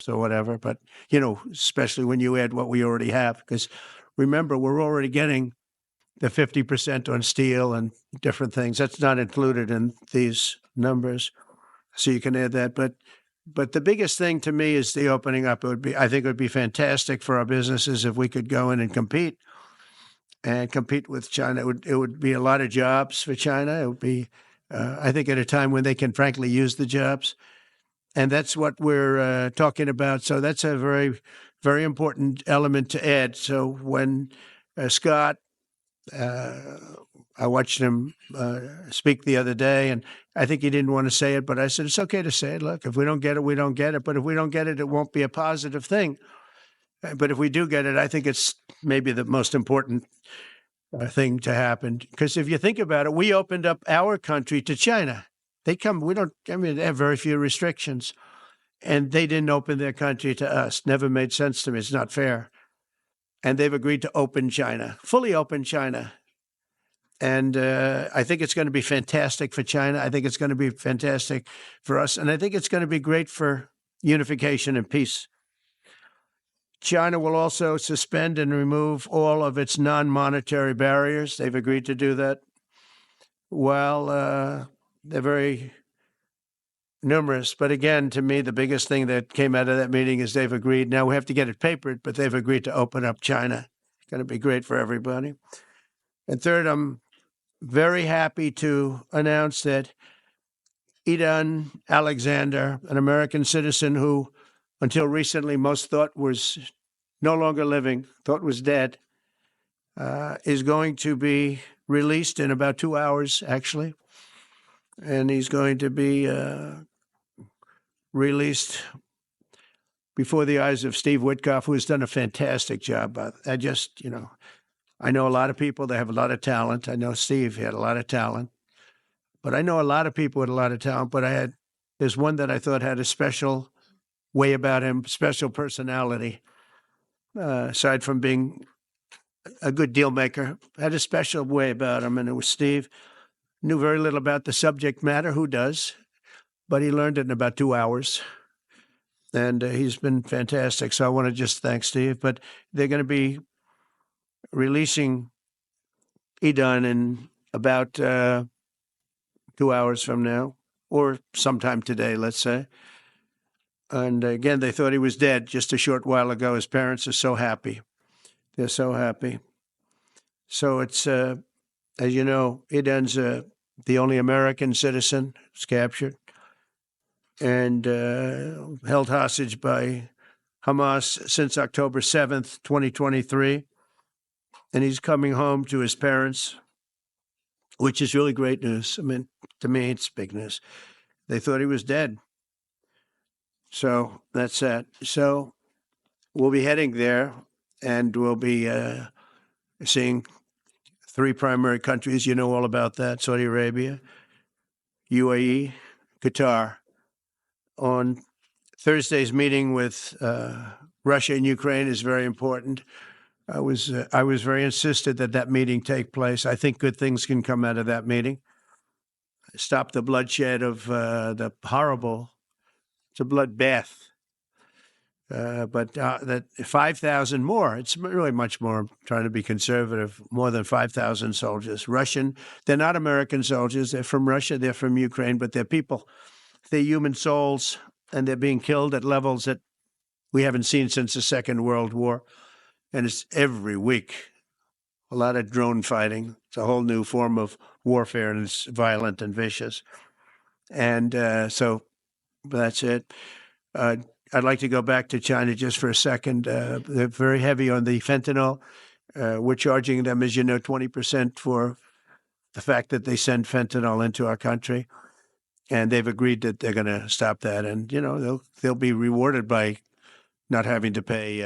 or whatever. But, especially when you add what we already have, because remember, we're already getting the 50% on steel and different things. That's not included in these numbers. So you can add that. But the biggest thing to me is the opening up. I think it would be fantastic for our businesses if we could go in and compete with China. It would be a lot of jobs for China. It would be, I think, at a time when they can frankly use the jobs. And that's what we're talking about. So that's a very, very important element to add. So when Scott, I watched him speak the other day, and I think he didn't want to say it, but I said, it's okay to say it. Look, if we don't get it, we don't get it. But if we don't get it, it won't be a positive thing. But if we do get it, I think it's maybe the most important thing to happen. Because if you think about it, we opened up our country to China. They have very few restrictions. And they didn't open their country to us. Never made sense to me. It's not fair. And they've agreed to open China, fully open China. And I think it's going to be fantastic for China. I think it's going to be fantastic for us. And I think it's going to be great for unification and peace. China will also suspend and remove all of its non-monetary barriers. They've agreed to do that. Well, they're very numerous. But again, to me, the biggest thing that came out of that meeting is they've agreed. Now we have to get it papered, but they've agreed to open up China. It's going to be great for everybody. And third, I'm very happy to announce that Idan Alexander, an American citizen who until recently most thought was no longer living, thought was dead, is going to be released in about 2 hours, actually. And he's going to be released before the eyes of Steve Witkoff, who has done a fantastic job. I know a lot of people that have a lot of talent. I know Steve had a lot of talent. But I know a lot of people with a lot of talent, but there's one that I thought had a special way about him, special personality, aside from being a good deal maker, had a special way about him, and it was Steve. Knew very little about the subject matter, who does, but he learned it in about 2 hours, and he's been fantastic. So I want to just thank Steve, but they're going to be releasing Idan in about 2 hours from now, or sometime today, let's say. And again, they thought he was dead just a short while ago. His parents are so happy. They're so happy. So it's, as you know, Idan's the only American citizen who's captured and held hostage by Hamas since October 7th, 2023. And he's coming home to his parents, which is really great news. I mean, to me, it's big news. They thought he was dead. So that's that. So we'll be heading there, and we'll be seeing 3 primary countries. You know all about that: Saudi Arabia, UAE, Qatar. On Thursday's meeting with Russia and Ukraine is very important. I was very insistent that meeting take place. I think good things can come out of that meeting. Stop the bloodshed of the horrible. It's a bloodbath. But that 5,000 more, it's really much more. I'm trying to be conservative, more than 5,000 soldiers. Russian, they're not American soldiers. They're from Russia, they're from Ukraine, but they're people. They're human souls, and they're being killed at levels that we haven't seen since the Second World War. And it's every week, a lot of drone fighting. It's a whole new form of warfare, and it's violent and vicious. And so that's it. I'd like to go back to China just for a second. They're very heavy on the fentanyl. We're charging them, as you know, 20% for the fact that they send fentanyl into our country. And they've agreed that they're going to stop that. And, they'll be rewarded by not having to pay,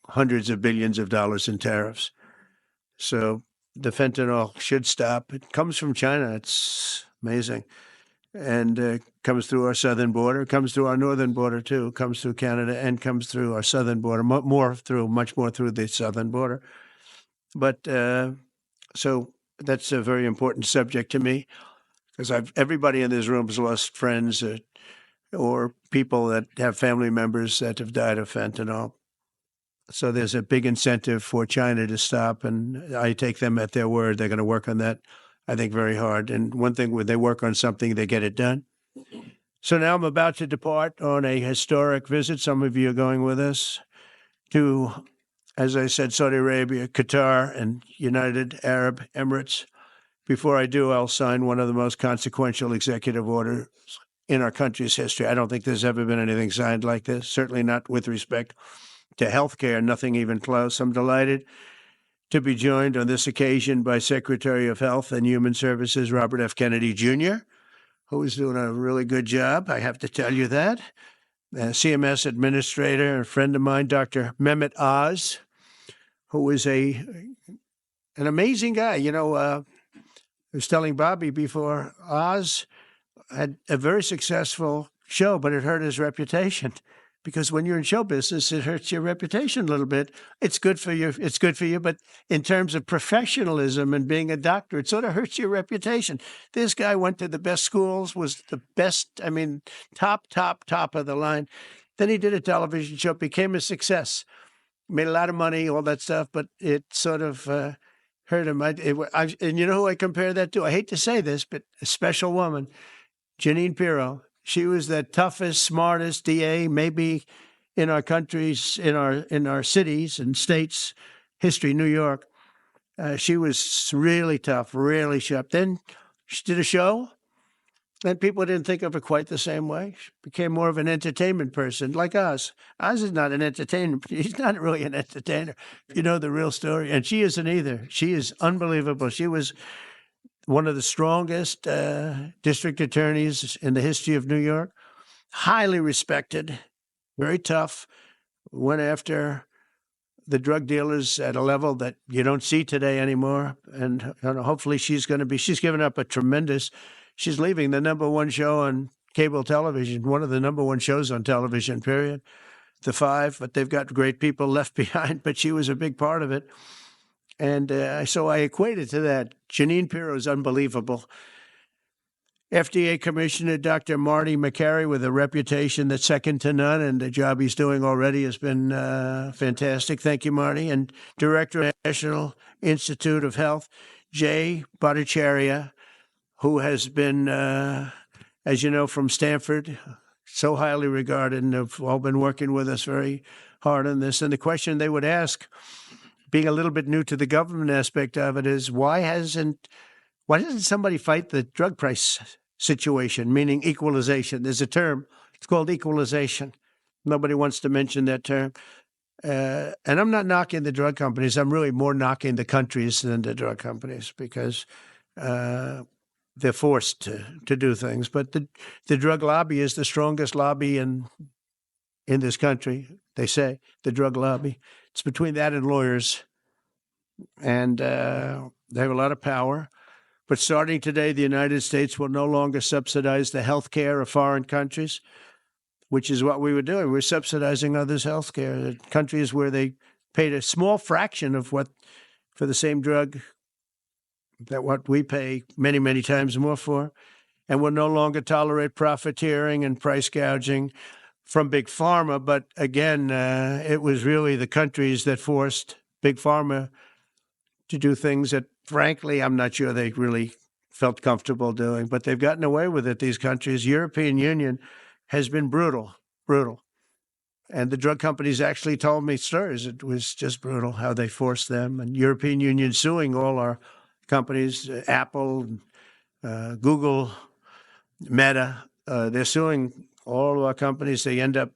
hundreds of billions of dollars in tariffs. So the fentanyl should stop. It comes from China. It's amazing. And comes through our southern border, comes through our northern border too, comes through Canada, and comes through our southern border, much more through the southern border. But so that's a very important subject to me, because everybody in this room has lost friends, or people that have family members that have died of fentanyl. So there's a big incentive for China to stop, and I take them at their word. They're going to work on that, I think, very hard. And one thing, when they work on something, they get it done. So now I'm about to depart on a historic visit. Some of you are going with us to, as I said, Saudi Arabia, Qatar, and United Arab Emirates. Before I do, I'll sign one of the most consequential executive orders in our country's history. I don't think there's ever been anything signed like this, certainly not with respect to healthcare, nothing even close. I'm delighted to be joined on this occasion by Secretary of Health and Human Services, Robert F. Kennedy Jr., who is doing a really good job, I have to tell you that. CMS Administrator, a friend of mine, Dr. Mehmet Oz, who is an amazing guy. You know, I was telling Bobby before, Oz had a very successful show, but it hurt his reputation. Because when you're in show business, it hurts your reputation a little bit. It's good for you. It's good for you. But in terms of professionalism and being a doctor, it sort of hurts your reputation. This guy went to the best schools, was the best, I mean, top of the line. Then he did a television show, became a success, made a lot of money, all that stuff. But it sort of hurt him. And you know who I compare that to? I hate to say this, but a special woman, Jeanine Pirro. She was the toughest, smartest DA, maybe in our countries, in our cities and states history, New York. She was really tough, really sharp. Then she did a show, and people didn't think of her quite the same way. She became more of an entertainment person, like Oz. Oz is not an entertainer. He's not really an entertainer, if you know the real story. And she isn't either. She is unbelievable. She was one of the strongest district attorneys in the history of New York, highly respected, very tough, went after the drug dealers at a level that you don't see today anymore. And hopefully she's given up she's leaving the number one show on cable television, one of the number one shows on television, period, The Five, but they've got great people left behind, but she was a big part of it. And so I equated to that. Jeanine Pirro is unbelievable. FDA Commissioner Dr. Marty McCary, with a reputation that's second to none, and the job he's doing already has been fantastic. Thank you, Marty. And Director of National Institute of Health, Jay Bhattacharya, who has been, as you know, from Stanford, so highly regarded, and have all been working with us very hard on this. And the question they would ask, being a little bit new to the government aspect of it, is why doesn't somebody fight the drug price situation, meaning equalization? There's a term, it's called equalization. Nobody wants to mention that term. And I'm not knocking the drug companies. I'm really more knocking the countries than the drug companies, because they're forced to do things. But the drug lobby is the strongest lobby in this country, they say, the drug lobby. It's between that and lawyers, and they have a lot of power. But starting today, the United States will no longer subsidize the health care of foreign countries, which is what we were doing. We're subsidizing others' health care. Countries where they paid a small fraction of what, for the same drug, that what we pay many, many times more for. And we'll no longer tolerate profiteering and price gouging from Big Pharma. But again, it was really the countries that forced Big Pharma to do things that, frankly, I'm not sure they really felt comfortable doing. But they've gotten away with it, these countries. European Union has been brutal. And the drug companies actually told me stories. It was just brutal how they forced them. And European Union suing all our companies, Apple, Google, Meta. They're suing all of our companies. They end up,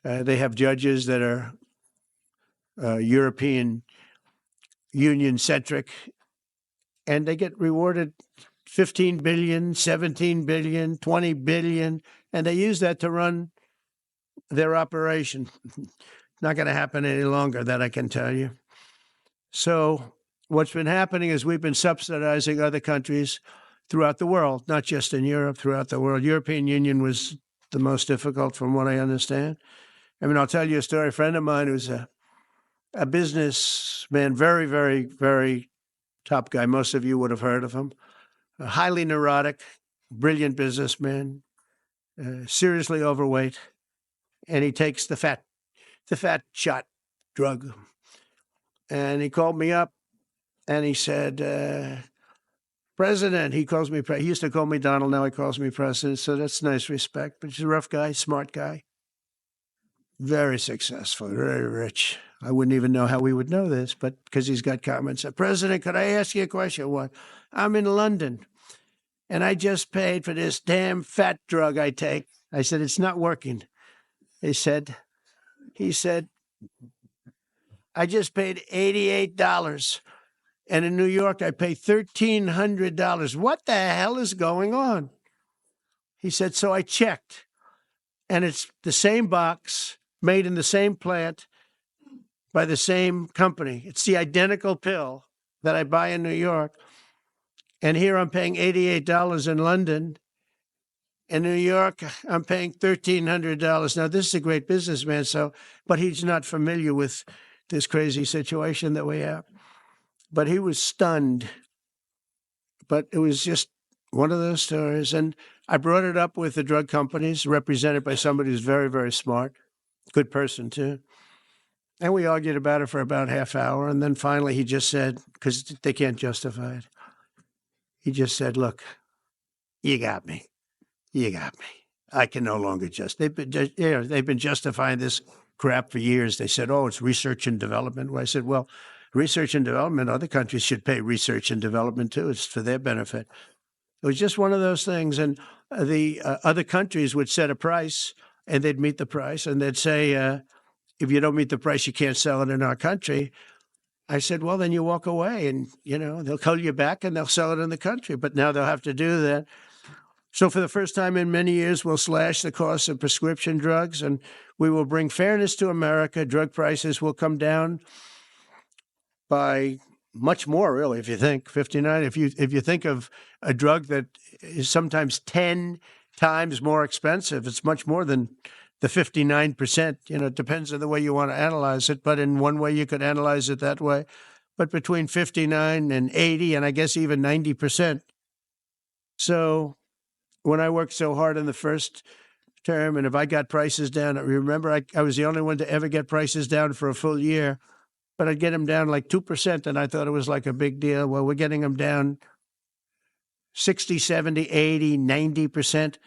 they have judges that are European Union-centric, and they get rewarded $15 billion, $17 billion, $20 billion, and they use that to run their operation. Not going to happen any longer, that I can tell you. So what's been happening is we've been subsidizing other countries throughout the world, not just in Europe, throughout the world. European Union was the most difficult, from what I understand. I mean, I'll tell you a story. A friend of mine who's a businessman, very, very, very top guy. Most of you would have heard of him. A highly neurotic, brilliant businessman. seriously overweight, and he takes the fat shot drug. And he called me up and he said, President, he calls me, he used to call me Donald, now he calls me President, so that's nice respect. But he's a rough guy, smart guy, very successful, very rich. I wouldn't even know how we would know this, but because he's got comments. President, could I ask you a question? What? I'm in London, and I just paid for this damn fat drug I take. I said, it's not working. He said, I just paid $88. And in New York, I pay $1,300. What the hell is going on? He said, so I checked. And it's the same box, made in the same plant, by the same company. It's the identical pill that I buy in New York. And here I'm paying $88 in London. In New York, I'm paying $1,300. Now, this is a great businessman, but he's not familiar with this crazy situation that we have. But he was stunned. But it was just one of those stories. And I brought it up with the drug companies, represented by somebody who's very, very smart, good person too. And we argued about it for about half hour. And then finally he just said, because they can't justify it, he just said, look, you got me. You got me. I can no longer they've been justifying this crap for years. They said, oh, it's research and development. Well, I said, well, research and development, other countries should pay research and development too. It's for their benefit. It was just one of those things. And the other countries would set a price and they'd meet the price. And they'd say, if you don't meet the price, you can't sell it in our country. I said, well, then you walk away and, they'll call you back and they'll sell it in the country. But now they'll have to do that. So for the first time in many years, we'll slash the cost of prescription drugs and we will bring fairness to America. Drug prices will come down by much more, really, if you think 59. If you think of a drug that is sometimes 10 times more expensive, it's much more than the 59%. It depends on the way you want to analyze it. But in one way, you could analyze it that way. But between 59 and 80, and I guess even 90%. So when I worked so hard in the first term, and if I got prices down, remember, I was the only one to ever get prices down for a full year. But I'd get them down like 2%, and I thought it was like a big deal. Well, we're getting them down 60, 70, 80, 90%.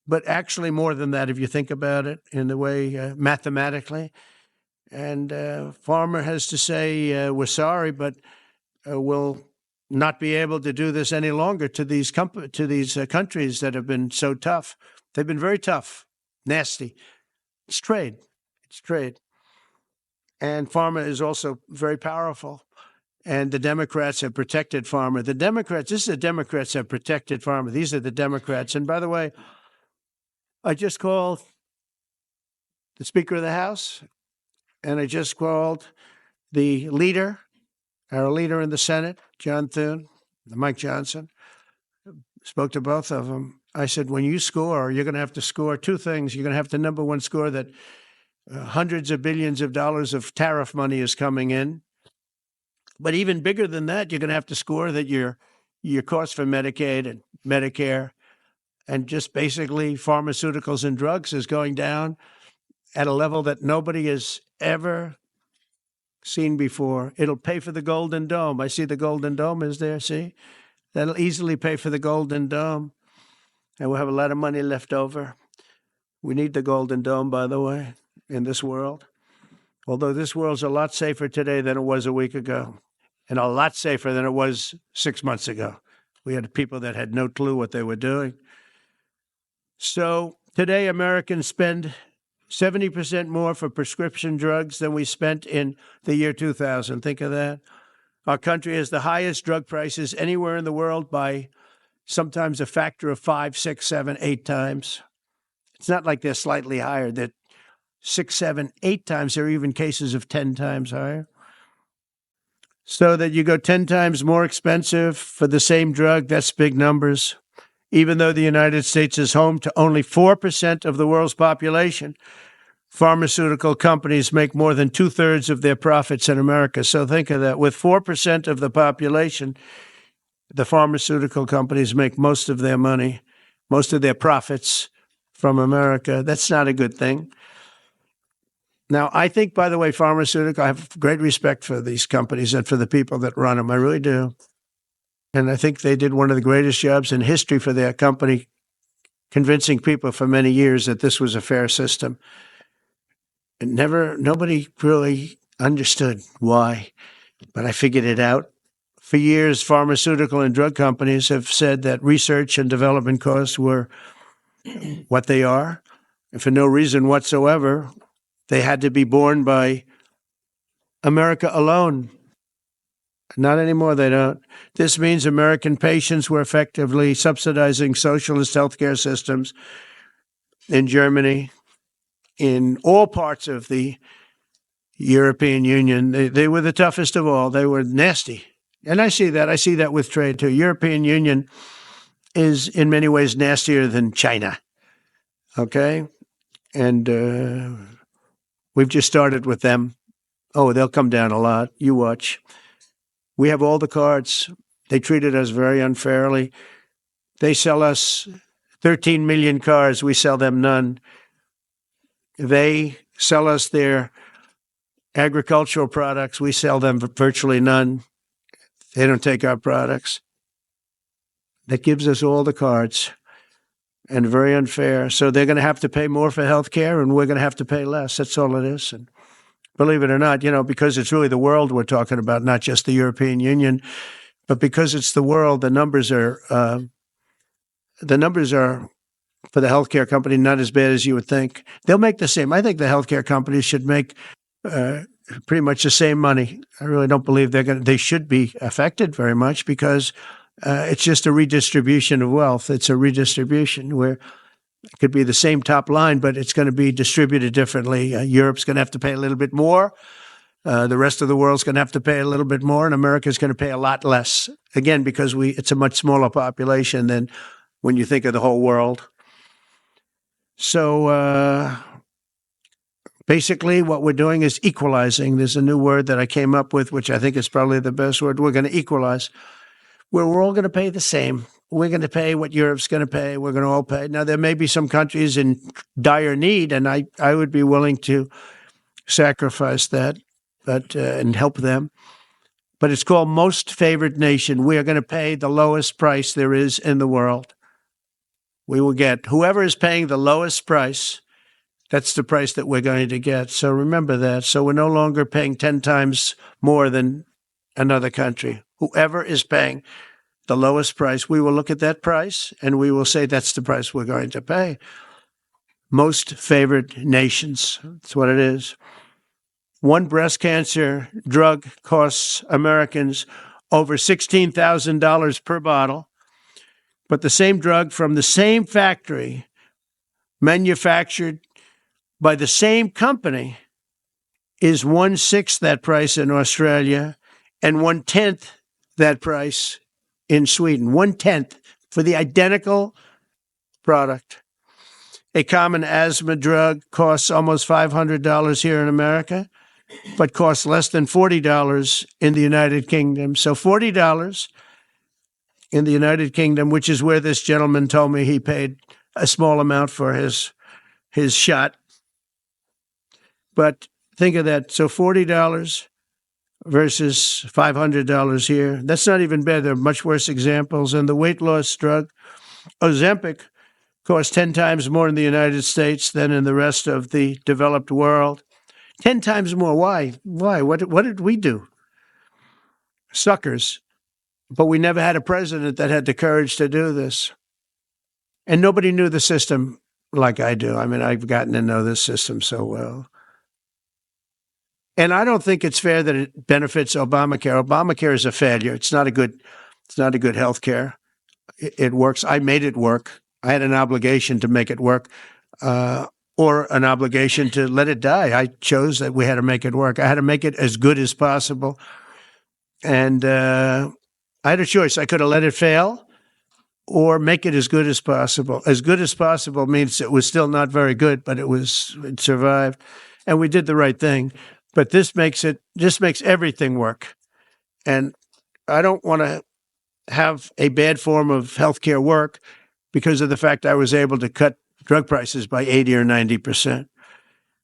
But actually more than that, if you think about it in the way mathematically. And Pharma has to say, we're sorry, but we'll not be able to do this any longer to these countries that have been so tough. They've been very tough, nasty. It's trade. It's trade. And pharma is also very powerful. And the Democrats have protected pharma. This is the Democrats have protected pharma. These are the Democrats. And by the way, I just called the Speaker of the House, and I just called the leader, our leader in the Senate, John Thune, Mike Johnson. Spoke to both of them. I said, when you score, you're going to have to score two things. You're going to have to, number one, score that hundreds of billions of dollars of tariff money is coming in. But even bigger than that, you're going to have to score that your cost for Medicaid and Medicare and just basically pharmaceuticals and drugs is going down at a level that nobody has ever seen before. It'll pay for the Golden Dome. I see the Golden Dome is there, see? That'll easily pay for the Golden Dome. And we'll have a lot of money left over. We need the Golden Dome, by the way, in this world. Although this world's a lot safer today than it was a week ago, and a lot safer than it was 6 months ago. We had people that had no clue what they were doing. So today, Americans spend 70% more for prescription drugs than we spent in the year 2000. Think of that. Our country has the highest drug prices anywhere in the world by sometimes a factor of 5, 6, 7, 8 times. It's not like they're slightly higher. They're 6, 7, 8 times. There are even cases of 10 times higher. So that you go 10 times more expensive for the same drug, that's big numbers. Even though the United States is home to only 4% of the world's population, pharmaceutical companies make more than 2/3 of their profits in America. So think of that. With 4% of the population, the pharmaceutical companies make most of their money, most of their profits from America. That's not a good thing. Now, I think, by the way, pharmaceutical, I have great respect for these companies and for the people that run them. I really do. And I think they did one of the greatest jobs in history for their company, convincing people for many years that this was a fair system. And nobody really understood why, but I figured it out. For years, pharmaceutical and drug companies have said that research and development costs were what they are, and for no reason whatsoever. They had to be borne by America alone. Not anymore, they don't. This means American patients were effectively subsidizing socialist healthcare systems in Germany, in all parts of the European Union. They were the toughest of all. They were nasty. And I see that. I see that with trade, too. European Union is in many ways nastier than China. Okay? And we've just started with them. Oh, they'll come down a lot. You watch. We have all the cards. They treated us very unfairly. They sell us 13 million cars. We sell them none. They sell us their agricultural products. We sell them virtually none. They don't take our products. That gives us all the cards, and very unfair. So they're going to have to pay more for health care, and we're going to have to pay less. That's all it is. And believe it or not, because it's really the world we're talking about, not just the European Union, but because it's the world, the numbers are for the healthcare company not as bad as you would think. They'll make the same. I think the healthcare companies should make pretty much the same money. I really don't believe they should be affected very much, because it's just a redistribution of wealth. It's a redistribution where it could be the same top line, but it's going to be distributed differently. Europe's going to have to pay a little bit more. The rest of the world's going to have to pay a little bit more, and America's going to pay a lot less. Again, because it's a much smaller population than when you think of the whole world. So basically what we're doing is equalizing. There's a new word that I came up with, which I think is probably the best word. We're going to equalize, where we're all going to pay the same. We're going to pay what Europe's going to pay. We're going to all pay. Now, there may be some countries in dire need, and I would be willing to sacrifice that and help them. But it's called most favored nation. We are going to pay the lowest price there is in the world. We will get whoever is paying the lowest price. That's the price that we're going to get. So remember that. So we're no longer paying 10 times more than another country. Whoever is paying the lowest price, we will look at that price and we will say that's the price we're going to pay. Most favored nations. That's what it is. One breast cancer drug costs Americans over $16,000 per bottle, but the same drug from the same factory, manufactured by the same company, is 1/6 that price in Australia and 1/10 that price in Sweden. 1/10 for the identical product. A common asthma drug costs almost $500 here in America, but costs less than $40 in the United Kingdom. So $40 in the United Kingdom, which is where this gentleman told me he paid a small amount for his shot. But think of that. So $40 versus $500 here. That's not even bad. There are much worse examples. And the weight loss drug, Ozempic, costs 10 times more in the United States than in the rest of the developed world. 10 times more. Why? What did we do? Suckers. But we never had a president that had the courage to do this. And nobody knew the system like I do. I mean, I've gotten to know this system so well. And I don't think it's fair that it benefits Obamacare. Obamacare is a failure. It's not a good health care. It works. I made it work. I had an obligation to make it work, or an obligation to let it die. I chose that we had to make it work. I had to make it as good as possible. And I had a choice. I could have let it fail or make it as good as possible. As good as possible means it was still not very good, but it survived. And we did the right thing. But this makes everything work. And I don't want to have a bad form of healthcare work because of the fact I was able to cut drug prices by 80 or 90%.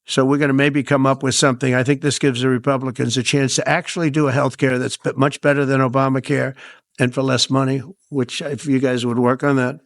So we're going to maybe come up with something. I think this gives the Republicans a chance to actually do a health care that's much better than Obamacare and for less money, which if you guys would work on that.